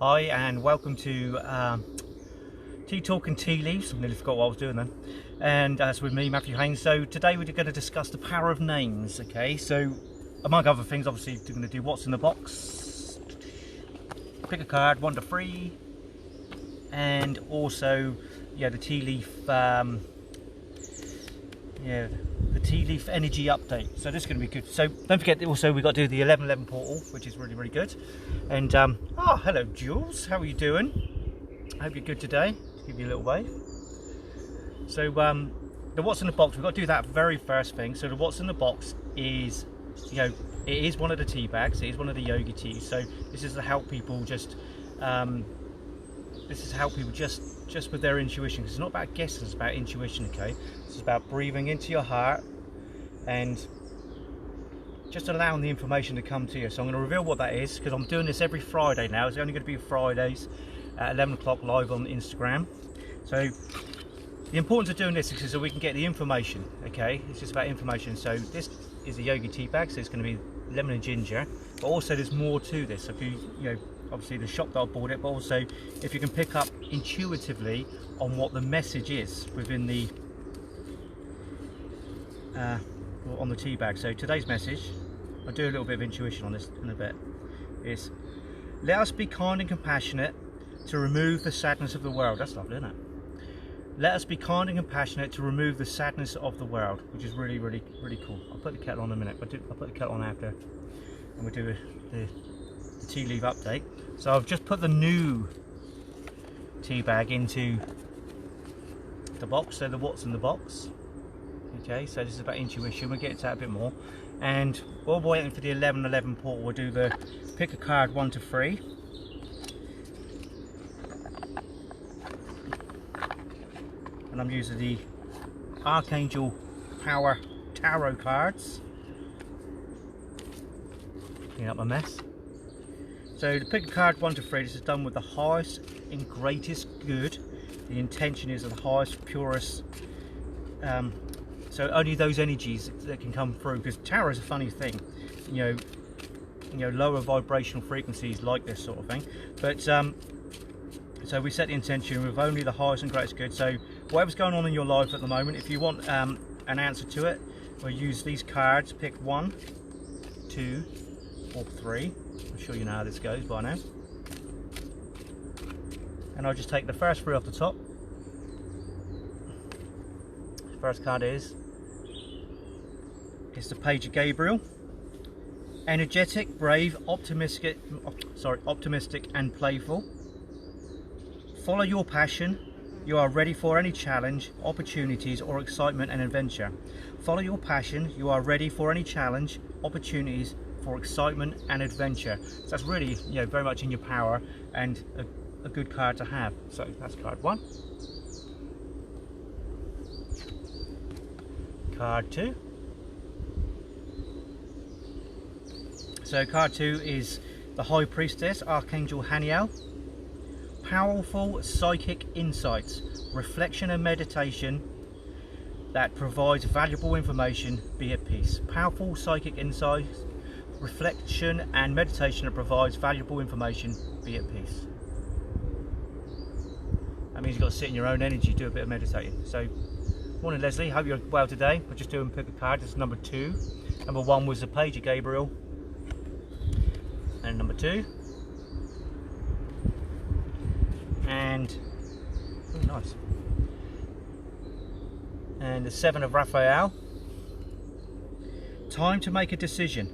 Hi and welcome to Tea Talk and Tea Leaves. I nearly forgot what I was doing then. And that's with me, Matthew Haynes. So today we're going to discuss the power of names. Okay, so among other things, obviously we're going to do what's in the box, pick a card 1 to 3, and also the tea leaf, the tea leaf energy update. So this is going to be good. So don't forget, also we've got to do the 11/11 portal, which is really good. And oh, hello Jules, how are you doing? I hope you're good today. Just give you a little wave. So the what's in the box, we've got to do that very first thing. So the what's in the box is, it is one of the tea bags. It is one of the Yogi teas. So this is to help people just just with their intuition. Because it's not about guessing, it's about intuition. Okay, it's about breathing into your heart and just allowing the information to come to you. So I'm going to reveal what that is, because I'm doing this every Friday now. It's only going to be Fridays at 11 o'clock live on Instagram. So the importance of doing this is so we can get the information. Okay, it's just about information. So this is a Yogi tea bag, so it's going to be lemon and ginger, but also there's more to this. So if you obviously the shop that I bought it, but also if you can pick up intuitively on what the message is within the on the tea bag. So today's message, I'll do a little bit of intuition on this in a bit, is let us be kind and compassionate to remove the sadness of the world. That's lovely, isn't it? Let us be kind and compassionate to remove the sadness of the world, which is really cool. I'll put the kettle on in a minute. I'll put the kettle on after, and we'll do the tea leaf update. So I've just put the new tea bag into the box, so the what's in the box. Okay, so this is about intuition. We'll get into that a bit more, and while we're waiting for the 11/11 portal, we'll do the pick a card 1 to 3. And I'm using the Archangel Power Tarot cards. Clean up my mess. So the pick a card 1 to 3, this is done with the highest and greatest good. The intention is the highest, purest, so only those energies that can come through, because tarot is a funny thing, lower vibrational frequencies like this sort of thing, but so we set the intention with only the highest and greatest good. So whatever's going on in your life at the moment, if you want an answer to it, we'll use these cards. Pick 1, 2 or 3. I'm sure you know how this goes by now. And I'll just take the first 3 off the top. The first card is the Page of Gabriel. Energetic, brave, optimistic and playful. Follow your passion. You are ready for any challenge, opportunities or excitement and adventure. Follow your passion. You are ready for any challenge, opportunities for excitement and adventure. So that's really, very much in your power, and a good card to have. So that's card 1. Card 2. So card 2 is the High Priestess, Archangel Haniel. Powerful psychic insights, reflection and meditation that provides valuable information. Be at peace. Powerful psychic insights, reflection and meditation that provides valuable information. Be at peace. That means you've got to sit in your own energy, do a bit of meditating. So, morning Leslie, hope you're well today. We're just doing pick a card. This is number 2. Number 1 was the Page of Gabriel, and number 2. And oh, nice. And the 7 of Raphael. Time to make a decision.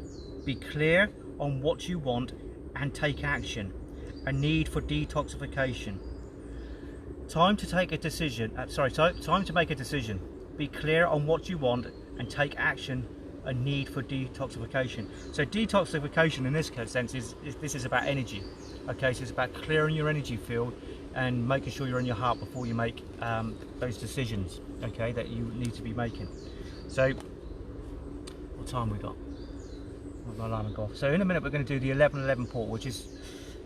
Be clear on what you want and take action. A need for detoxification. Time to take a decision. Time to make a decision. Be clear on what you want and take action. A need for detoxification. So detoxification in this sense is about energy. Okay, so it's about clearing your energy field and making sure you're in your heart before you make those decisions, okay, that you need to be making. So what time we got? My alarm went off. So in a minute we're going to do the 11/11 portal, which is,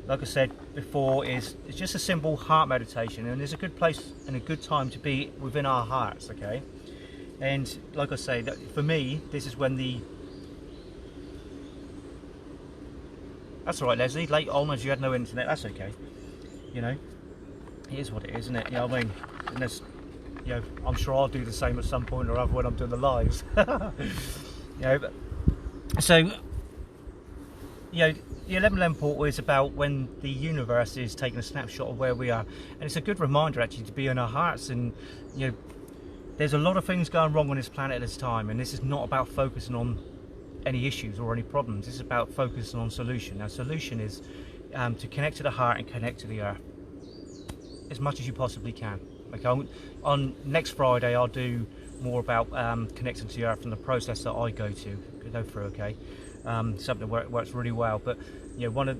like I said before, it's just a simple heart meditation, and there's a good place and a good time to be within our hearts, okay. And like I say, that for me, this is when That's all right, Leslie. Late on, as you had no internet, that's okay. You know, it is what it is, isn't it? You know what I mean? And there's, you know, I'm sure I'll do the same at some point or other when I'm doing the lives. You know, so, you know, the 1111 portal is about when the universe is taking a snapshot of where we are, and it's a good reminder actually to be in our hearts. And you know, there's a lot of things going wrong on this planet at this time, and this is not about focusing on any issues or any problems. This is about focusing on solution. Now, solution is to connect to the heart and connect to the earth as much as you possibly can. Okay, on next Friday I'll do more about connecting to the earth and the process that I go through. Okay, something that works really well. But you know, one of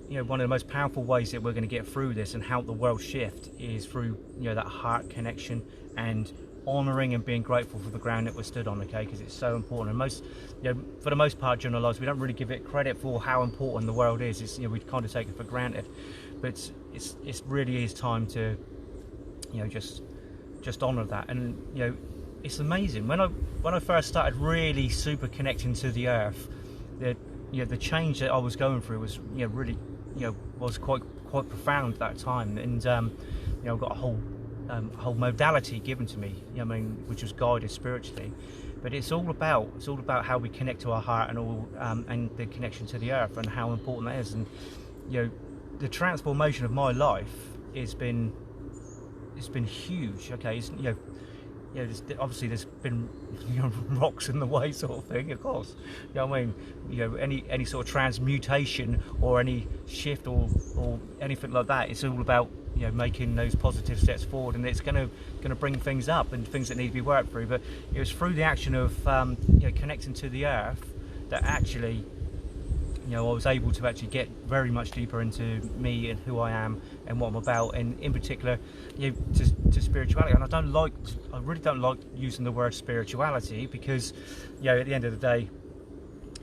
the most powerful ways that we're going to get through this and help the world shift is through, you know, that heart connection and honouring and being grateful for the ground that we're stood on. Okay, because it's so important. And most, you know, for the most part during our lives, we don't really give it credit for how important the world is. It's, you know, we kind of take it for granted, but it's really is time to, you know, just honour that. And you know, it's amazing when I first started really super connecting to the earth, the change that I was going through was, you know, really, you know, was quite profound at that time. And you know, I got a whole modality given to me, you know, I mean, which was guided spiritually. But it's all about how we connect to our heart and all, and the connection to the earth and how important that is. And you know, the transformation of my life it's been huge. Okay, it's, you know, obviously there's been, you know, rocks in the way sort of thing, of course. You know what I mean? You know, any sort of transmutation or any shift or anything like that, it's all about, you know, making those positive steps forward, and it's going to bring things up and things that need to be worked through. But it was through the action of you know, connecting to the earth that actually, you know, I was able to actually get very much deeper into me and who I am and what I'm about, and in particular, you know, to spirituality. And I really don't like using the word spirituality because, you know, at the end of the day,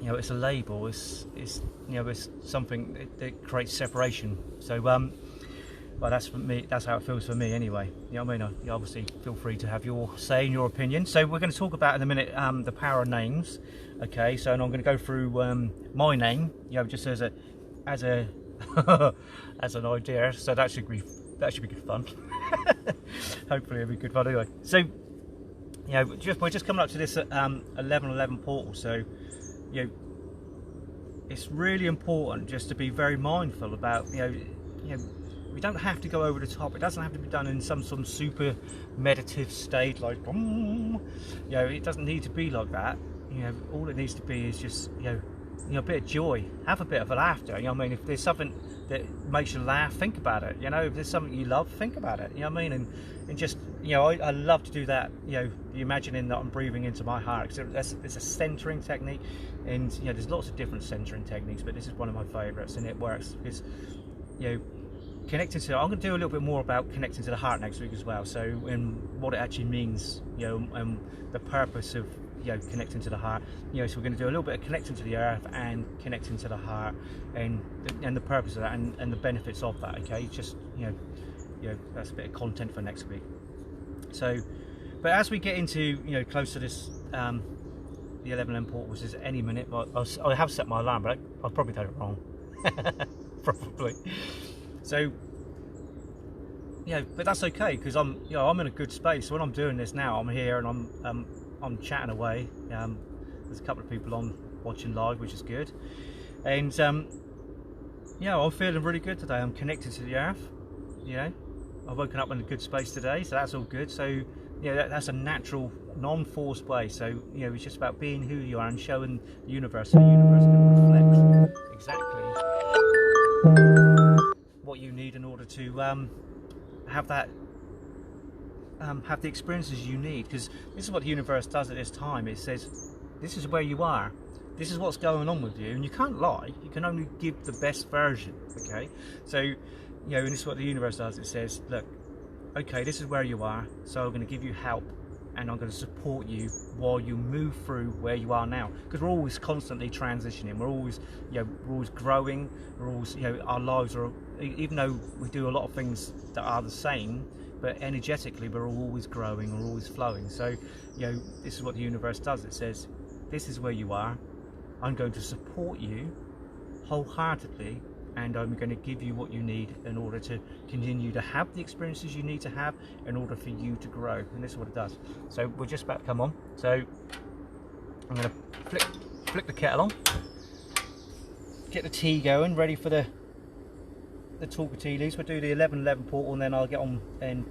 you know, it's a label. It's you know, it's something that creates separation. So well, that's for me. That's how it feels for me, anyway. You know what I mean? You obviously feel free to have your say and your opinion. So we're going to talk about in a minute the power of names. Okay, so and I'm going to go through my name, you know, just as a as an idea. So that should be good fun. Hopefully it'll be good fun anyway. So, you know, we're just coming up to this 1111 portal. So, you know, it's really important just to be very mindful about, you know, we don't have to go over the top. It doesn't have to be done in some super meditative state, like, you know, it doesn't need to be like that. You know, all it needs to be is just, you know, a bit of joy, have a bit of a laughter. You know what I mean? If there's something that makes you laugh, think about it. You know, if there's something you love, think about it. You know what I mean? And just, you know, I love to do that. You know, imagining that I'm breathing into my heart. It's a centering technique, and you know, there's lots of different centering techniques, but this is one of my favourites, and it works because, you know, connecting to, I'm going to do a little bit more about connecting to the heart next week as well. So, and what it actually means, you know, and the purpose of, you know, connecting to the heart. You know, so we're going to do a little bit of connecting to the earth and connecting to the heart, and the purpose of that, and the benefits of that. Okay, just, you know, that's a bit of content for next week. So, but as we get into, you know, close to this the 11 portal, which is any minute, I have set my alarm, but I've probably done it wrong. Probably. So, you know, but that's okay, because I'm in a good space. When I'm doing this now, I'm here and I'm chatting away. There's a couple of people on watching live, which is good, and yeah, I'm feeling really good today. I'm connected to the earth. You know, I've woken up in a good space today, so that's all good. So, you know, that's a natural, non-forced way. So, you know, it's just about being who you are and showing the universe, so the universe can reflect exactly what you need in order to have that. Have the experiences you need, because this is what the universe does at this time. It says, this is where you are, this is what's going on with you, and you can't lie, you can only give the best version. Okay, so, you know, and this is what the universe does. It says, look, okay, this is where you are, so I'm going to give you help, and I'm going to support you while you move through where you are now, because we're always constantly transitioning, we're always, you know, we're always growing, we're always, you know, our lives are, even though we do a lot of things that are the same, but energetically we're always growing, we're always flowing. So, you know, this is what the universe does. It says, this is where you are, I'm going to support you, wholeheartedly, and I'm going to give you what you need in order to continue to have the experiences you need to have in order for you to grow. And this is what it does. So we're just about to come on. So I'm going to flick the kettle on, get the tea going, ready for the talk of tea leaves. We'll do the 11:11 portal, and then I'll get on and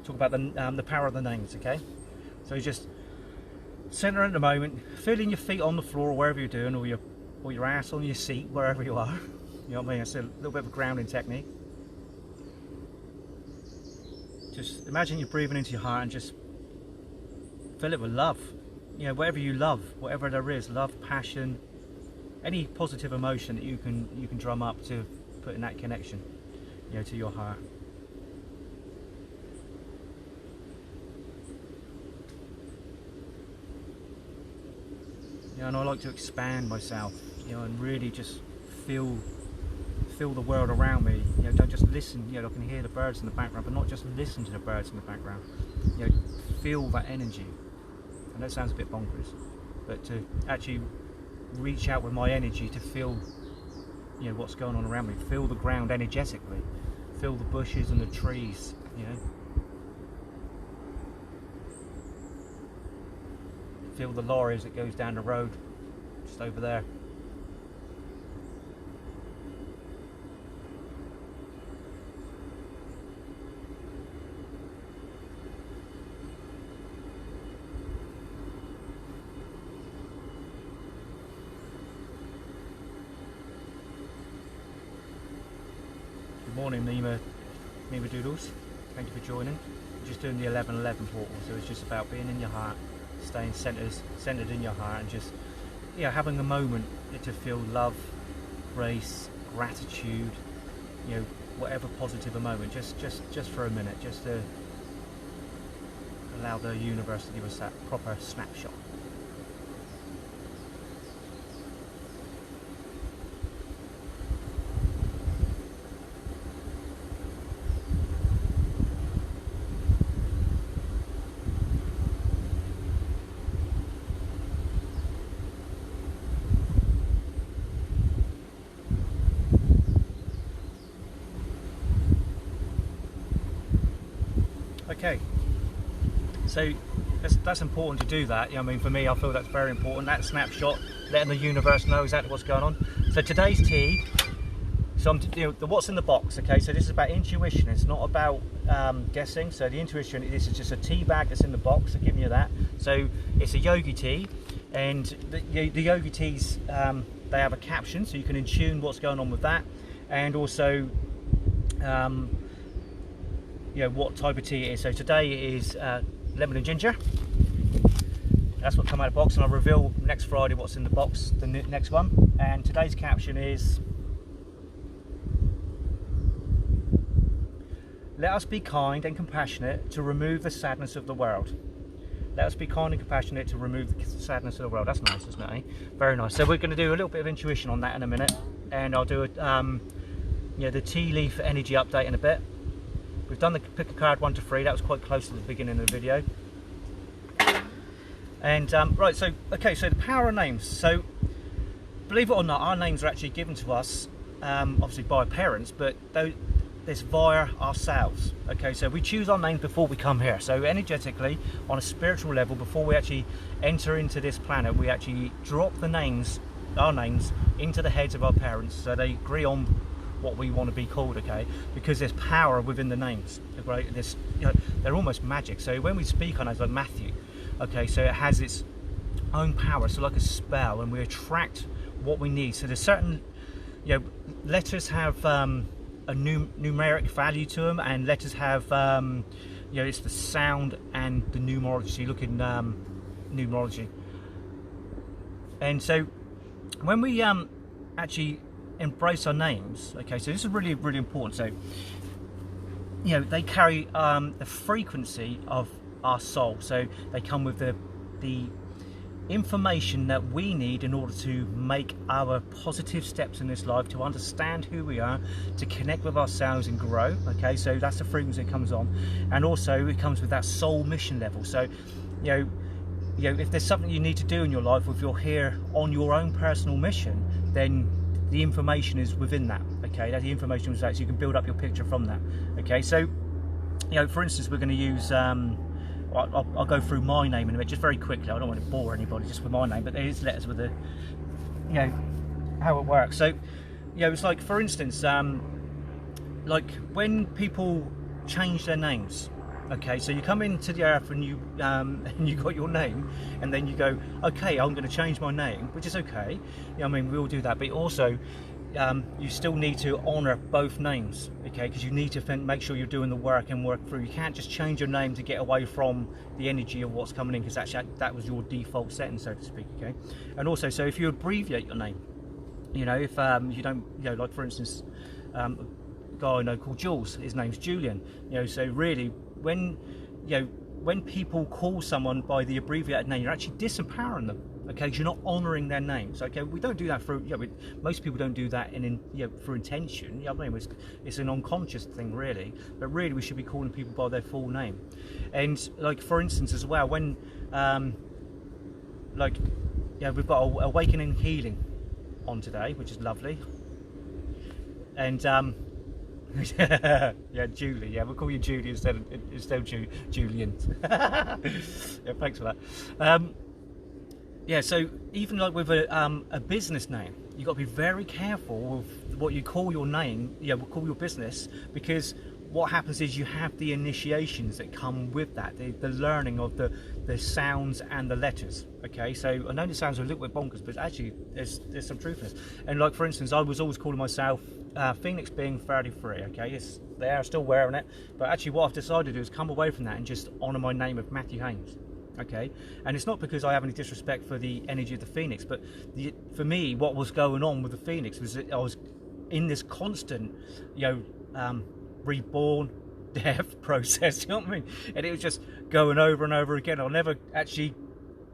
talk about the power of the names. Okay, so just center at the moment, feeling your feet on the floor or wherever you're doing, or your ass on your seat, wherever you are. You know what I mean? It's a little bit of a grounding technique. Just imagine you're breathing into your heart and just fill it with love. You know, whatever you love, whatever there is, love, passion, any positive emotion that you can drum up to put in that connection, you know, to your heart. You know, and I like to expand myself, you know, and really just feel the world around me. You know, don't just listen. You know, I can hear the birds in the background, but not just listen to the birds in the background. You know, feel that energy. And that sounds a bit bonkers, but to actually reach out with my energy to feel, you know, what's going on around me. Feel the ground energetically. Feel the bushes and the trees. You know. Feel the lorry as it goes down the road, just over there. Good morning, Mima Doodles. Thank you for joining. We're just doing the 11:11 portal, so it's just about being in your heart, staying centered in your heart, and just, you know, having a moment to feel love, grace, gratitude, you know, whatever positive a moment, just for a minute, just to allow the universe to give us that proper snapshot. Okay, so that's important to do that. I mean, for me, I feel that's very important, that snapshot, letting the universe know exactly what's going on. So today's tea, so you know, the what's in the box. Okay, so this is about intuition. It's not about guessing. So the intuition, this is just a tea bag that's in the box. So giving you that. So it's a Yogi tea, and the Yogi teas, they have a caption, so you can tune what's going on with that, and also you know, what type of tea it is. So today it is lemon and ginger. That's what come out of the box, and I'll reveal next Friday what's in the box, the next one. And today's caption is: let us be kind and compassionate to remove the sadness of the world. Let us be kind and compassionate to remove the sadness of the world. That's nice, isn't it? Eh? Very nice. So we're going to do a little bit of intuition on that in a minute, and I'll do a, you know, the tea leaf energy update in a bit. We've done the pick a card 1 to 3. That was quite close to the beginning of the video. And right, so okay, so the power of names. So believe it or not, our names are actually given to us, obviously by our parents, but this via ourselves. Okay, so we choose our name before we come here. So energetically, on a spiritual level, before we actually enter into this planet, we actually drop the names, our names, into the heads of our parents, so they agree on what we want to be called. Okay, because there's power within the names. Right, this, you know, they're almost magic. So when we speak on names like Matthew, okay, so it has its own power. So like a spell, and we attract what we need. So there's certain, you know, letters have a numeric value to them, and letters have you know, it's the sound and the numerology. So you look in numerology, and so when we actually embrace our names, okay, so this is really, really important. So, you know, they carry the frequency of our soul, so they come with the information that we need in order to make our positive steps in this life, to understand who we are, to connect with ourselves and grow. Okay, so that's the frequency it comes on, and also it comes with that soul mission level. So, you know, if there's something you need to do in your life, if you're here on your own personal mission, then the information is within that. Okay, that the information is that, so you can build up your picture from that. Okay, so you know, for instance, we're going to use I'll go through my name in a bit, just very quickly. I don't want to bore anybody just with my name, but there is letters with the, you know, how it works. So, you know, it's like, for instance, like when people change their names. Okay, so you come into the earth and you got your name, and then you go, okay, I'm going to change my name, which is okay. You know, I mean, we all do that, but also you still need to honour both names, okay? Because you need to make sure you're doing the work and work through. You can't just change your name to get away from the energy of what's coming in, because actually that was your default setting, so to speak, okay? And also, so if you abbreviate your name, you know, if you don't, you know, like for instance, a guy I know called Jules, his name's Julian, you know, so really when, you know, when people call someone by the abbreviated name, you're actually disempowering them, okay, because you're not honouring their names. Okay, we don't do that through, you know, most people don't do that you know, for intention. You know, I mean, it's an unconscious thing, really, but really we should be calling people by their full name. And like for instance as well, when like, yeah, we've got awakening healing on today, which is lovely. And yeah, Julie. Yeah, we'll call you Julie instead of Julian. Yeah, thanks for that. Yeah, so even like with a business name, you've got to be very careful with what you call your name. Yeah, we'll call your business, because what happens is you have the initiations that come with that, the learning of the sounds and the letters. Okay, so I know it sounds a little bit bonkers, but actually there's some truth in this. And like for instance, I was always calling myself Phoenix being 33. Okay, it's there, I'm still wearing it, but actually what I've decided to do is come away from that and just honour my name of Matthew Haynes. Okay, and it's not because I have any disrespect for the energy of the Phoenix, but for me, what was going on with the Phoenix was that I was in this constant, you know, reborn, death process. You know what I mean? And it was just going over and over again. I'll never actually,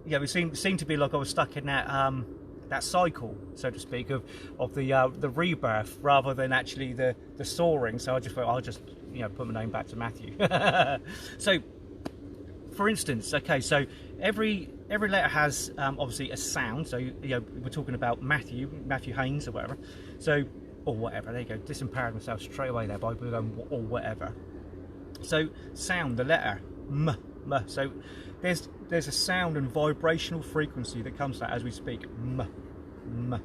you know, it seemed to be like I was stuck in that cycle, so to speak, of the rebirth rather than actually the soaring. So I just thought I'll just, you know, put my name back to Matthew. So, for instance, okay, so every letter has obviously a sound. So you know, we're talking about Matthew Haynes or whatever. So, or whatever. There you go. Disempowered myself straight away there by going or whatever. So sound, the letter m. So there's a sound and vibrational frequency that comes to that as we speak. M.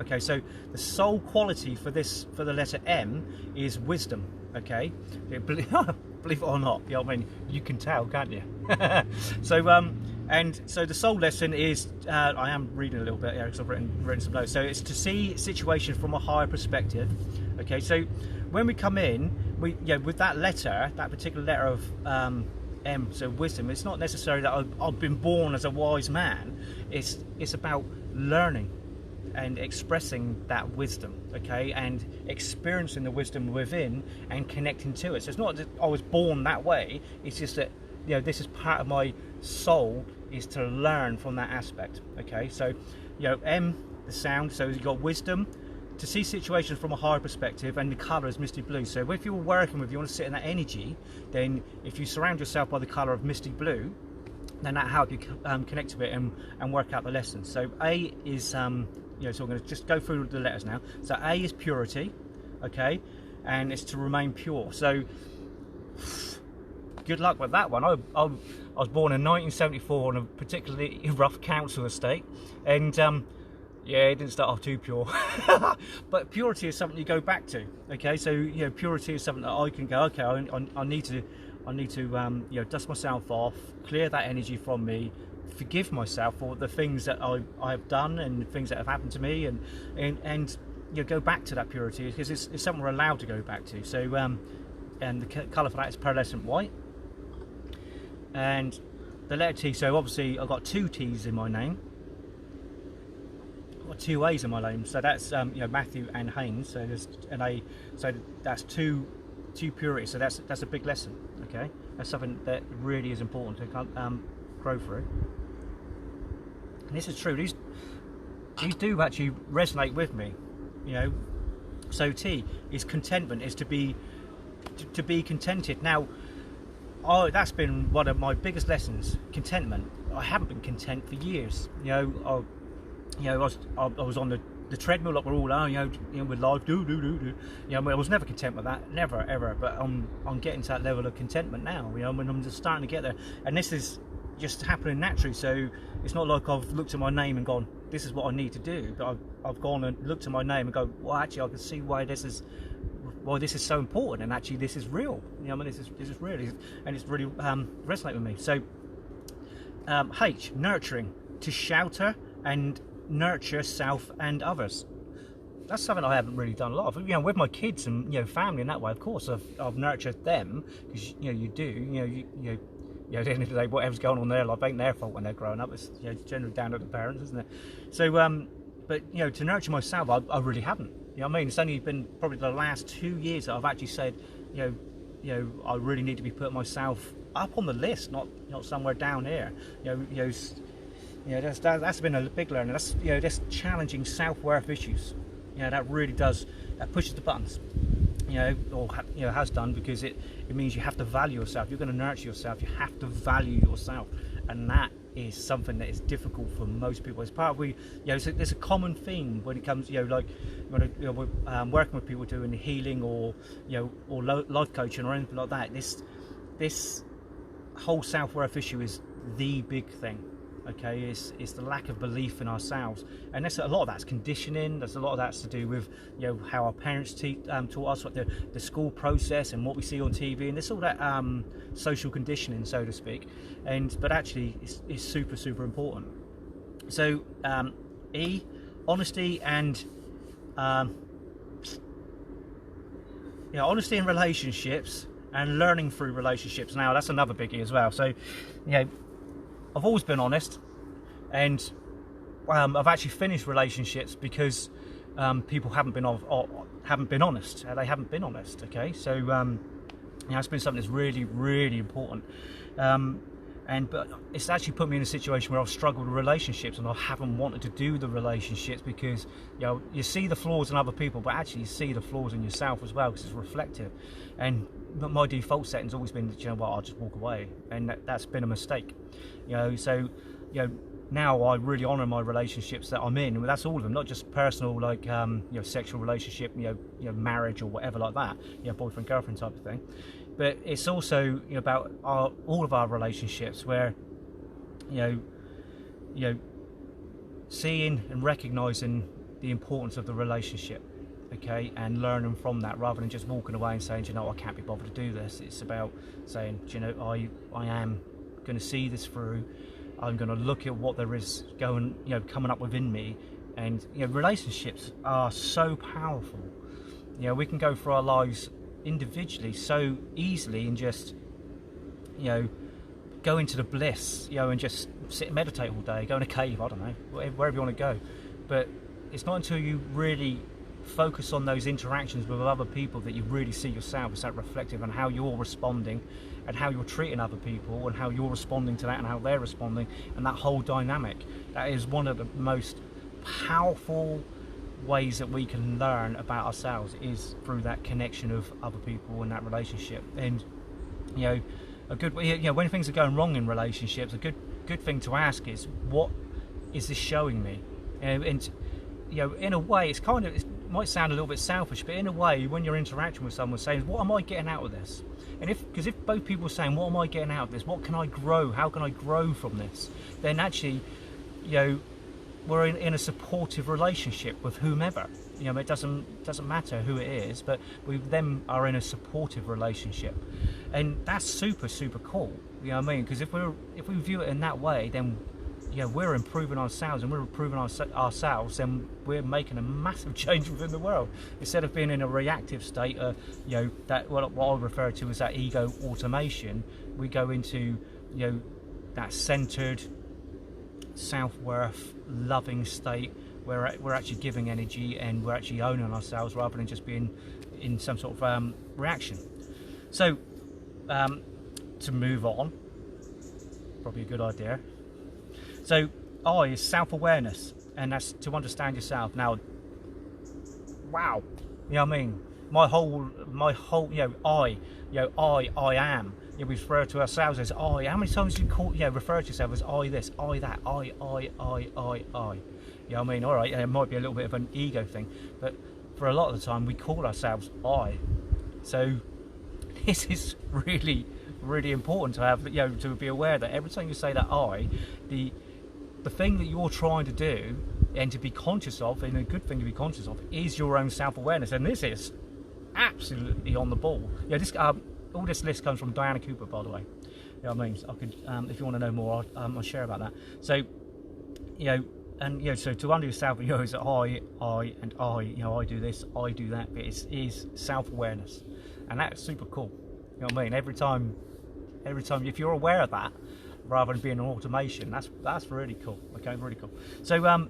Okay, so the soul quality for the letter M is wisdom. Okay, believe it or not, you know what I mean, you can tell, can't you? So and so the soul lesson is, I am reading a little bit here because I've written some notes. So it's to see situation from a higher perspective. Okay, so when we come in, with that letter, that particular letter of M, so wisdom, it's not necessarily that I've been born as a wise man. It's about learning and expressing that wisdom, okay, and experiencing the wisdom within and connecting to it. So it's not that I was born that way, it's just that, you know, this is part of my soul, is to learn from that aspect. Okay, so, you know, M, the sound, so you've got wisdom, to see situations from a higher perspective, and the colour is misty blue. So if you're working with, you want to sit in that energy, then if you surround yourself by the colour of misty blue, then that helps you connect to it and work out the lessons. So A is, you know, so I'm going to just go through the letters now. So A is purity, okay, and it's to remain pure. So good luck with that one. I was born in 1974 on a particularly rough council estate, and yeah, it didn't start off too pure. But purity is something you go back to. Okay, so you know, purity is something that I can go, okay, I need to you know, dust myself off, clear that energy from me, forgive myself for the things that I've done and things that have happened to me, and you know, go back to that purity, because it's something we're allowed to go back to. So and the colour for that is pearlescent white, and the letter T. So obviously I've got two T's in my name. I've got two A's in my name, so that's you know, Matthew and Haynes. So there's an A. So that's two purity. So that's a big lesson. Okay, that's something that really is important to grow through. And this is true. These do actually resonate with me. You know. So T is contentment. Is to be contented. Now, that's been one of my biggest lessons. Contentment. I haven't been content for years. You know, I was on the the treadmill like we're all on, with life, do. I was never content with that, never ever. But I'm getting to that level of contentment now. When I'm just starting to get there, and this is just happening naturally. So it's not like I've looked at my name and gone, this is what I need to do. But I've gone and looked at my name and go, well, actually, I can see why this is so important, and actually this is real. This is real, and it's really resonating with me. So H, nurturing, to shelter and nurture self and others. That's something I haven't really done a lot of. With my kids and family in that way, of course I've nurtured them, because you do. At the end of the day, whatever's going on in their life ain't their fault when they're growing up. It's generally down to the parents, isn't it? So but to nurture myself, I really haven't. It's only been probably the last 2 years that I've actually said, I really need to be putting myself up on the list, not somewhere down here. That's been a big learning. That's challenging self-worth issues. That really does, that pushes the buttons. Has done, because it means you have to value yourself. You're going to nurture yourself. You have to value yourself, and that is something that is difficult for most people. It's part of there's a common theme when it comes, like when we're working with people doing healing or life coaching or anything like that. This whole self-worth issue is the big thing. Okay, it's the lack of belief in ourselves, and a lot of that's conditioning. There's a lot of that's to do with how our parents taught us, what the school process and what we see on TV, and there's all that social conditioning, so to speak. But actually, it's super, super important. So E, honesty and honesty in relationships and learning through relationships. Now that's another biggie as well. So I've always been honest, and I've actually finished relationships because people haven't been honest. They haven't been honest. Okay, so it's been something that's really, really important. But it's actually put me in a situation where I've struggled with relationships, and I haven't wanted to do the relationships because you see the flaws in other people, but actually you see the flaws in yourself as well, because it's reflective. And my default setting's always been, I'll just walk away, and that's been a mistake. So now I really honour my relationships that I'm in, and that's all of them, not just personal, like sexual relationship, marriage or whatever like that, boyfriend girlfriend type of thing. But it's also about all of our relationships, where seeing and recognising the importance of the relationship, okay, and learning from that, rather than just walking away and saying, I can't be bothered to do this. It's about saying, I am going to see this through. I'm going to look at what there is coming up within me, and relationships are so powerful. We can go through our lives individually so easily and just go into the bliss, and just sit and meditate all day, go in a cave, I don't know, wherever you want to go. But it's not until you really focus on those interactions with other people that you really see yourself as that reflective, and how you're responding and how you're treating other people and how you're responding to that and how they're responding, and that whole dynamic. That is one of the most powerful ways that we can learn about ourselves, is through that connection of other people and that relationship. And a good way, when things are going wrong in relationships, a good thing to ask is, what is this showing me? And in a way, it might sound a little bit selfish, but in a way, when you're interacting with someone, saying, what am I getting out of this? And because if both people are saying, what am I getting out of this? What can I grow? How can I grow from this? Then actually, we're in a supportive relationship with whomever. It doesn't matter who it is, but we then are in a supportive relationship, and that's super, super cool. Because if we view it in that way, then we're improving ourselves, and we're improving ourselves, and we're making a massive change within the world, instead of being in a reactive state. That what I refer to as that ego automation. We go into that centered, self-worth, loving state where we're actually giving energy, and we're actually owning ourselves, rather than just being in some sort of reaction. So to move on, probably a good idea. So I is self-awareness, and that's to understand yourself. Now, wow, my whole I am. We refer to ourselves as I. How many times do you refer to yourself as I this, I that, I? You know what I mean? All right, and it might be a little bit of an ego thing, but for a lot of the time we call ourselves I. So this is really, really important to have, you know, to be aware that every time you say that I, the thing that you're trying to do and to be conscious of, and a good thing to be conscious of, is your own self-awareness. And this is absolutely on the ball. Yeah, this all this list comes from Diana Cooper, by the way. You know what I mean? I could, if you want to know more, I'll share about that. So, you know, and you know, so to understand, you know, is that I, and I, you know, I do this, I do that, but it is self-awareness, and that's super cool. You know what I mean? Every time, if you're aware of that, rather than being an automation, that's really cool. Okay, really cool. So, and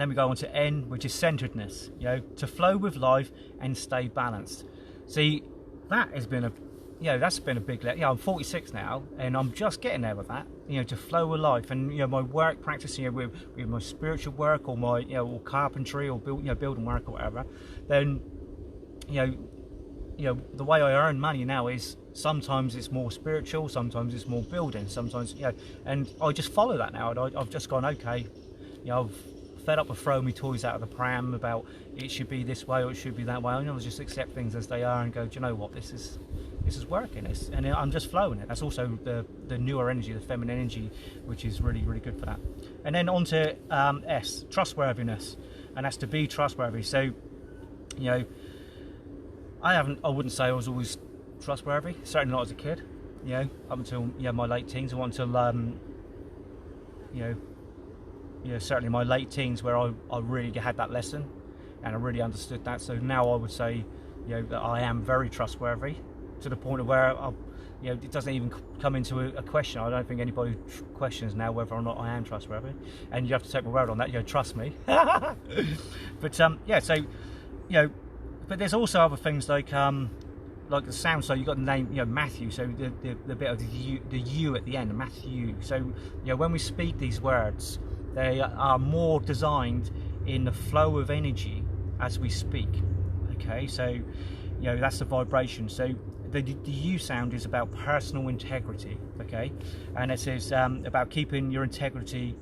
then we go on to N, which is centeredness. You know, to flow with life and stay balanced. See, that has been a, you know, that's been a big, you know, I'm 46 now, and I'm just getting there with that. You know, to flow with life, and you know, my work practice, you know, with my spiritual work, or my, you know, or carpentry, or building work, or whatever. Then, you know, the way I earn money now is sometimes it's more spiritual, sometimes it's more building, sometimes, you know, and I just follow that now. And I've just gone, okay, you know, I've fed up with throwing my toys out of the pram about it should be this way or it should be that way. I know, just accept things as they are and go, do you know what, this is working, and I'm just flowing it. That's also the newer energy, the feminine energy, which is really, really good for that. And then on to S, trustworthiness, and that's to be trustworthy. So, you know, I wouldn't say I was always trustworthy, certainly not as a kid, you know, up until, you know, my late teens, or until you know, certainly my late teens, where I really had that lesson and I really understood that. So now I would say, you know, that I am very trustworthy, to the point of where you know, it doesn't even come into a question. I don't think anybody questions now whether or not I am trustworthy, and you have to take my word on that. You know, trust me. But yeah, so, you know, but there's also other things like the sound. So you got the name, you know, Matthew. So the bit of the U at the end, Matthew. So, you know, when we speak these words, they are more designed in the flow of energy as we speak. Okay, so, you know, that's the vibration. So the U sound is about personal integrity. Okay, and it says about keeping your integrity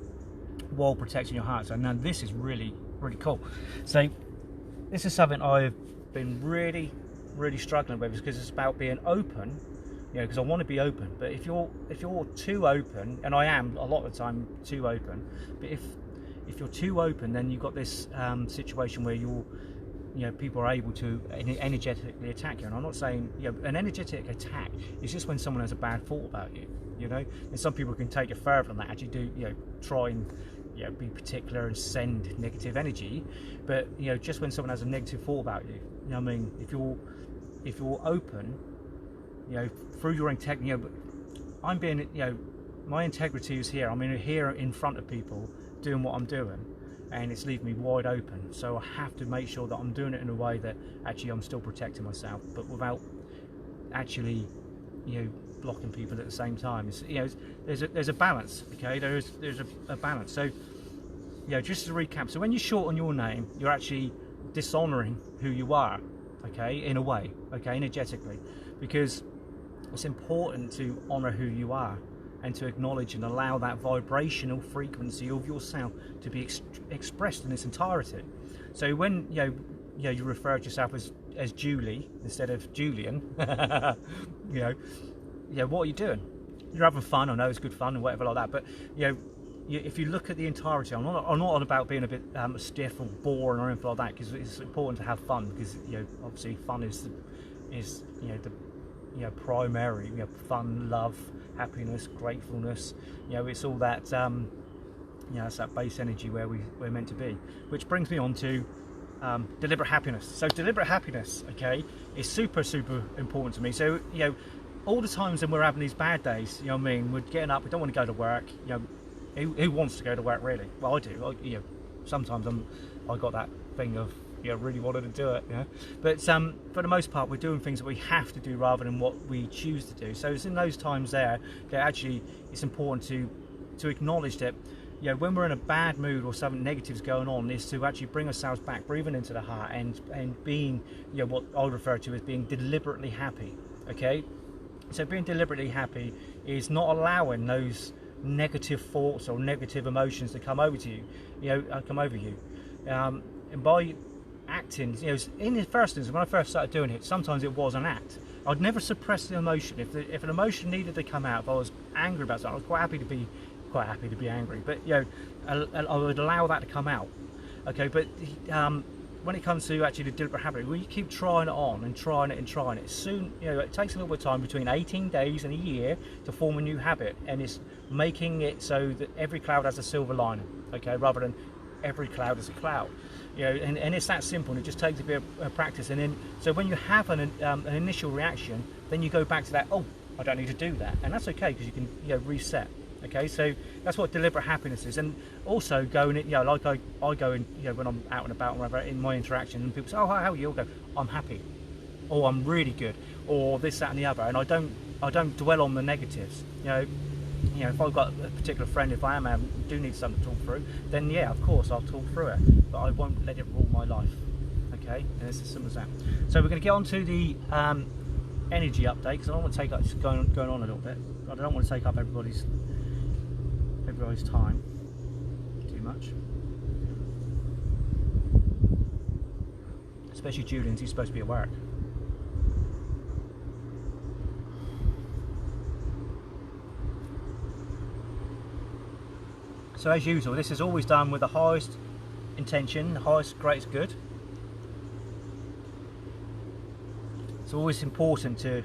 while protecting your heart. So now this is really, really cool. So this is something I've been really, really struggling with, because it's about being open. You know, because I want to be open, but if you're too open, and I am a lot of the time too open, but if you're too open, then you've got this situation where you know, people are able to energetically attack you. And I'm not saying, you know, an energetic attack is just when someone has a bad thought about you, you know, and some people can take it further than that, actually do, you know, try and, you know, be particular and send negative energy. But, you know, just when someone has a negative thought about you, you know what I mean, if you're open, you know, through your integrity, you know, I'm being, you know, my integrity is here. I'm here in front of people doing what I'm doing, and it's leaving me wide open. So I have to make sure that I'm doing it in a way that actually I'm still protecting myself, but without actually, you know, blocking people at the same time. It's, you know, there's a balance. Okay, there's a balance. So, you know, just to recap, so when you shorten your name, you're actually dishonoring who you are. Okay, in a way. Okay, energetically, because it's important to honor who you are, and to acknowledge and allow that vibrational frequency of yourself to be expressed in its entirety. So when you refer to yourself as Julie instead of Julian, you know, what are you doing? You're having fun. I know it's good fun and whatever like that, but you know, if you look at the entirety, I'm not on about being a bit stiff or boring or anything like that, because it's important to have fun, because, you know, obviously fun is you know, the, you know, primary, you know, fun, love, happiness, gratefulness, you know, it's all that, you know, it's that base energy where we're meant to be. Which brings me on to deliberate happiness. So deliberate happiness, okay, is super, super important to me. So, you know, all the times when we're having these bad days, you know what I mean, we're getting up, we don't want to go to work, you know, who wants to go to work, really? Well, I do. You know, sometimes I got that thing of, you know, really wanted to do it, you know? But for the most part, we're doing things that we have to do rather than what we choose to do. So it's in those times there that actually it's important to acknowledge that, you know, when we're in a bad mood or something negative's going on, is to actually bring ourselves back, breathing into the heart, and being, you know, what I'll refer to as being deliberately happy. Okay, so being deliberately happy is not allowing those negative thoughts or negative emotions that come over to you, and by acting, in the first instance, when I first started doing it, sometimes it was an act. I'd never suppress the emotion. If an emotion needed to come out, if I was angry about something, I was quite happy to be angry, but I would allow that to come out. Okay, but when it comes to actually the deliberate habit, when you keep trying it on and trying it, soon, it takes a little bit of time, between 18 days and a year, to form a new habit, and it's making it so that every cloud has a silver lining, okay, rather than every cloud is a cloud. And it's that simple, and it just takes a bit of practice. And then, so when you have an initial reaction, then you go back to that, oh, I don't need to do that, and that's okay, because you can reset. Okay, so that's what deliberate happiness is. And also going, like I go in, when I'm out and about or whatever, in my interaction, and people say, oh, how are you? I'll go, I'm happy, or I'm really good, or this, that and the other, and I don't dwell on the negatives. If I've got a particular friend, if I do need something to talk through, then yeah, of course I'll talk through it, but I won't let it rule my life. Okay, and it's as simple as that. So we're going to get on to the energy update, because I don't want to take up, just going on a little bit. I don't want to take up everybody's time too much, especially Julian's. He's supposed to be at work. So as usual, this is always done with the highest intention, the highest, greatest good. It's always important to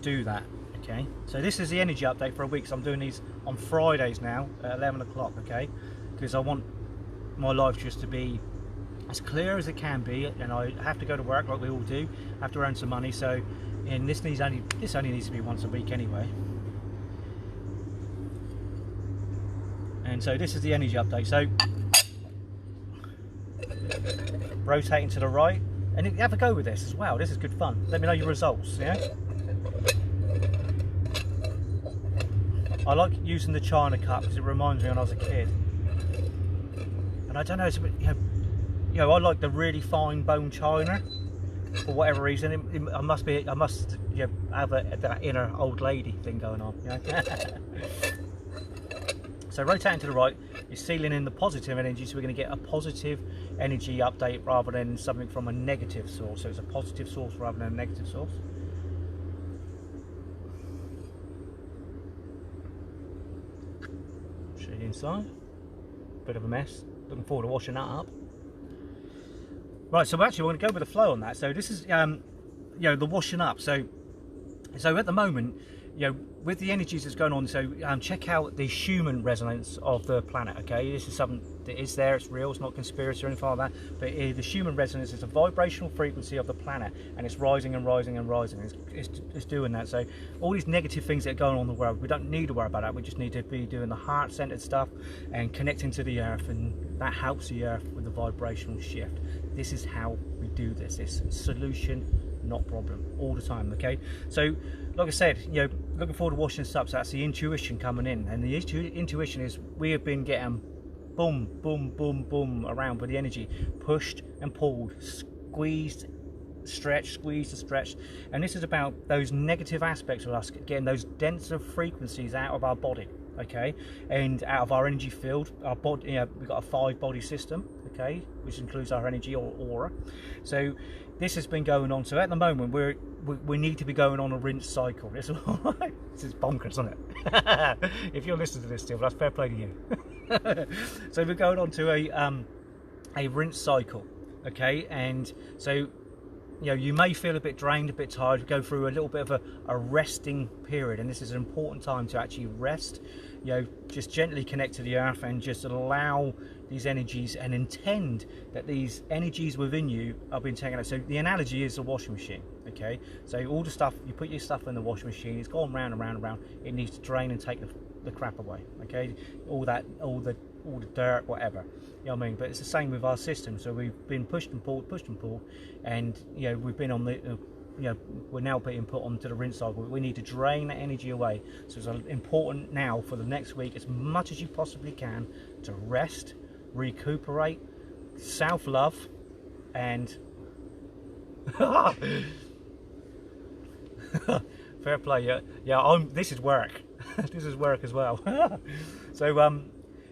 do that. Okay, so this is the energy update for a week. So I'm doing these on Fridays now at 11 o'clock, okay, because I want my life just to be as clear as it can be, and I have to go to work like we all do, I have to earn some money, so, and this only needs to be once a week anyway. And so this is the energy update. So rotating to the right, and have a go with this as well. This is good fun. Let me know your results. I like using the china cup because it reminds me when I was a kid. And I don't know, it's a bit, I like the really fine bone china for whatever reason. I must have that inner old lady thing going on. So rotating to the right is sealing in the positive energy, so we're going to get a positive energy update rather than something from a negative source. So it's a positive source rather than a negative source. Straight inside. Bit of a mess. Looking forward to washing that up. Right, so actually we're going to go with the flow on that. So this is the washing up. So at the moment, with the energies that's going on, so check out the human resonance of the planet. Okay, this is something that is there, it's real, it's not conspiracy or anything like that, but the human resonance is a vibrational frequency of the planet, and it's rising and rising and rising. It's doing that. So all these negative things that are going on in the world, we don't need to worry about that. We just need to be doing the heart-centered stuff and connecting to the earth, and that helps the earth with the vibrational shift. This is how we do this. It's solution, not problem, all the time. Okay, so like I said, looking forward to washing this up. So that's the intuition coming in, and the intuition is we have been getting boom, boom, boom, boom around with the energy, pushed and pulled, squeezed, stretched, squeezed and stretched, and this is about those negative aspects of us getting those denser frequencies out of our body, okay, and out of our energy field. Our body, we've got a 5-body system, okay, which includes our energy or aura. So this has been going on. So at the moment we need to be going on a rinse cycle. This is bonkers, isn't it? If you're listening to this still, that's fair play to you. So we're going on to a rinse cycle, okay, and so you may feel a bit drained, a bit tired, go through a little bit of a resting period, and this is an important time to actually rest. Just gently connect to the earth and just allow these energies, and intend that these energies within you are being taken out. So the analogy is a washing machine, okay, so all the stuff, you put your stuff in the washing machine, it's going round and round and round, it needs to drain and take the crap away, okay, all the dirt, whatever, you know what I mean. But it's the same with our system. So we've been pushed and pulled, and we've been on the we're now being put onto the rinse cycle. We need to drain that energy away. So it's important now for the next week, as much as you possibly can, to rest, recuperate, self-love, and fair play. This is work. This is work as well. So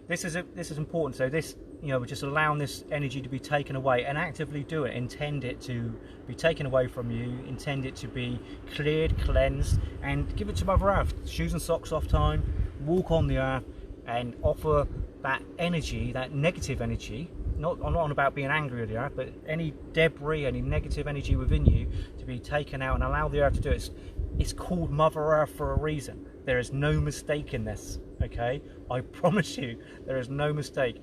this is important. So this, we're just allowing this energy to be taken away, and actively do it. Intend it to be taken away from you. Intend it to be cleared, cleansed, and give it to Mother Earth. Shoes and socks off time. Walk on the earth and offer that energy, that negative energy. I'm not on about being angry at the earth, but any debris, any negative energy within you to be taken out, and allow the earth to do it. It's called Mother Earth for a reason. There is no mistake in this, okay? I promise you, there is no mistake.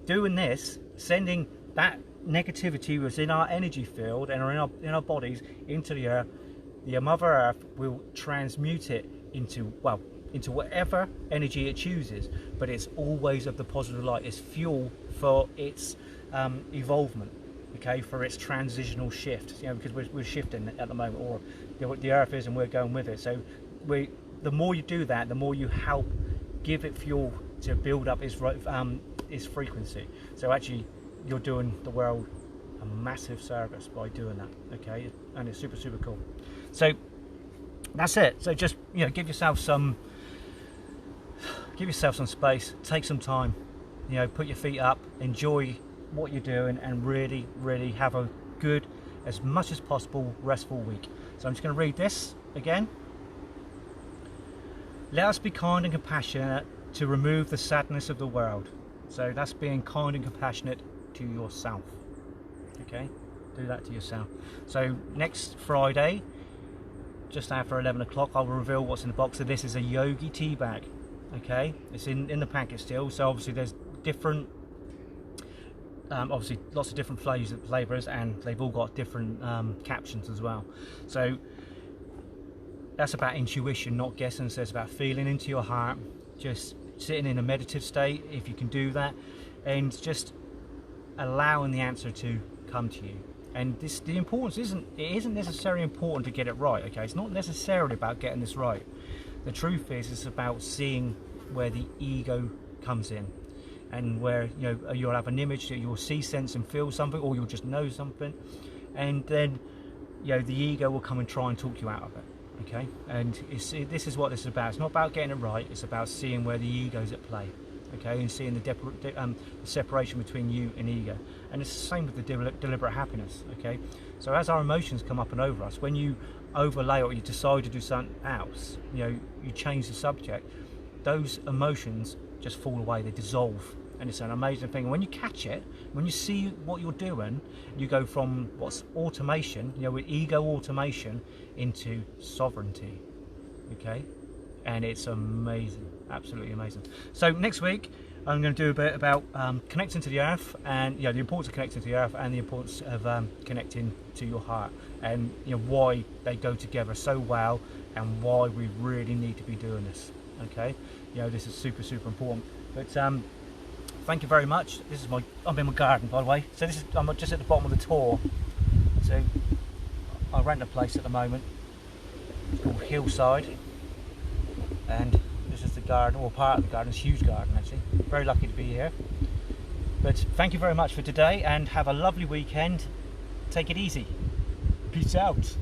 Doing this, sending that negativity within our energy field and in our bodies into the earth, the Mother Earth will transmute it into whatever energy it chooses, but it's always of the positive light. It's fuel for its evolvement, okay, for its transitional shift, because we're shifting at the moment, or the earth is, and we're going with it. So the more you do that, the more you help give it fuel to build up its frequency. So actually, you're doing the world a massive service by doing that, okay? And it's super, super cool. So that's it. So just give yourself some space, take some time, put your feet up, enjoy what you're doing, and really, really have a good, as much as possible, restful week. So I'm just going to read this again. Let us be kind and compassionate to remove the sadness of the world. So that's being kind and compassionate to yourself. Okay, do that to yourself. So next Friday, just after 11 o'clock, I'll reveal what's in the box. So this is a Yogi tea bag. Okay, it's in the packet still. So obviously there's different, obviously lots of different flavors, and they've all got different captions as well. So that's about intuition, not guessing. So it's about feeling into your heart, just sitting in a meditative state, if you can do that, and just allowing the answer to come to you. And the importance isn't necessarily important to get it right. Okay, it's not necessarily about getting this right. The truth is, it's about seeing where the ego comes in, and where you'll have an image that you'll see, sense, and feel something, or you'll just know something, and then the ego will come and try and talk you out of it. Okay, and this is what this is about. It's not about getting it right. It's about seeing where the ego's at play. Okay, and seeing the separation between you and ego. And it's the same with the deliberate happiness. Okay, so as our emotions come up and over us, when you overlay or you decide to do something else, you change the subject, those emotions just fall away, they dissolve, and it's an amazing thing. And when you catch it, when you see what you're doing, you go from what's automation, with ego automation, into sovereignty. Okay, and it's amazing, absolutely amazing. So next week I'm going to do a bit about connecting to the earth, and the importance of connecting to the earth, and the importance of connecting to your heart, and why they go together so well, and why we really need to be doing this. Okay, this is super, super important. But thank you very much. I'm in my garden, by the way. So I'm just at the bottom of the tour. So I rent a place at the moment. It's called Hillside, and this is the garden, or part of the garden. It's a huge garden, actually. Very lucky to be here. But thank you very much for today, and have a lovely weekend. Take it easy. Peace out.